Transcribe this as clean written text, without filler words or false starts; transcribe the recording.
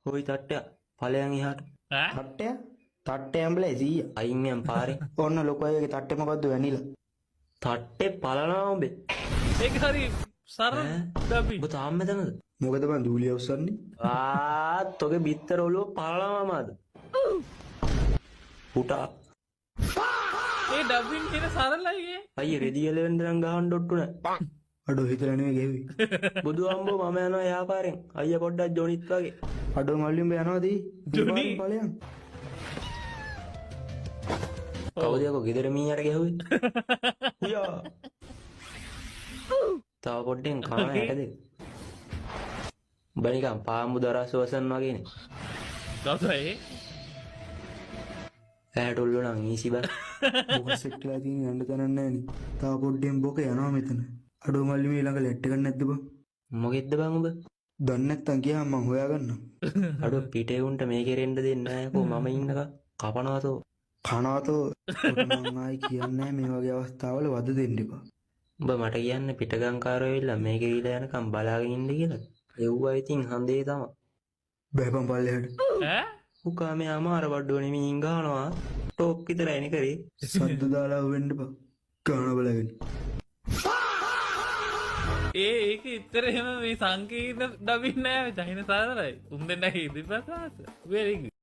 හොයි තට්ටය ඵලයන් එහාට. තට්ටය තට්ටය ඇම්බලේ 100. අයින් මෙන් පාරේ. ඔන්න ලොකු අයගේ තට්ටේ මොකද්ද වැනිලා. තට්ටේ පලනවා උඹේ. ඒක හරි සරල ඩබින්. ඔබ තාම මෙතනද? මොකද බං දූලිය උස්සන්නේ? තොගේ බිත්තර ඔළුව පලනවාමද? පුටා. ඒ ඩබින් කියන සරලයි ඒ. අයියේ රෙදි එලවෙන්න නම් ගහන්න ඩොට්ටු නෑ. අඩෝ හිතලා නෙවෙයි ගෙවි. බුදු අම්බෝ මම යනවා යාපාරෙන්. අයියා පොඩ්ඩක් ජොනිත් වගේ. අඩෝ මල්ලිඹ යනවාද? ජොනි. ඵලයන්. කවුද යකෝ ගෙදර මීයට ගැහුවේ? යා. තව පොඩ්ඩෙන් කන හැටද? උඹ නිකන් පාම්බු දරස් වසන් වගේනේ. දවසයි ඇහැට උල්ලු නම් ඊසි බං. බොකස් එක්ටලා තියෙන යන්න තැනක් නැහනේ. තව පොඩ්ඩෙන් බොක යනවා මෙතන. අඩෝ මල්ලිඹ ඊළඟ ලැට් එකක් නැද්ද බං? මොකෙද්ද බං උඹ? දන්නේ නැත්තම් කියහම මං හොයාගන්නම්. අඩෝ පිටේ උන්ට මේකේ රෙන්න දෙන්නේ නැහැ කෝ මම ඉන්නක කපනවාතෝ. කනාතෝ මං ආයි කියන්නේ මේ වගේ අවස්ථාවල වද දෙන්න එපා. උඹ මට කියන්නේ පිටගංකාරයෝ ඇවිල්ලා මේකේ ඊළ යනකම් බලාගෙන ඉන්න කියලා. එව්වා ඉතින් හන්දේ තමයි. බෑපන් පල්ලෙහාට. ඈ උකා මේ අමාර වඩුව නෙමෙයින් ගහනවා. ටොප් විතරයිනේ කරේ. සද්ද දාලා වෙන්න එපා. ගාන බලගෙන. ඒක ඉතර එහෙම මේ සංකීර්ණ ඩබින් නෑ චයින සරලයි. උන් දෙන්නගේ ඉදිරිපස්සට. very good.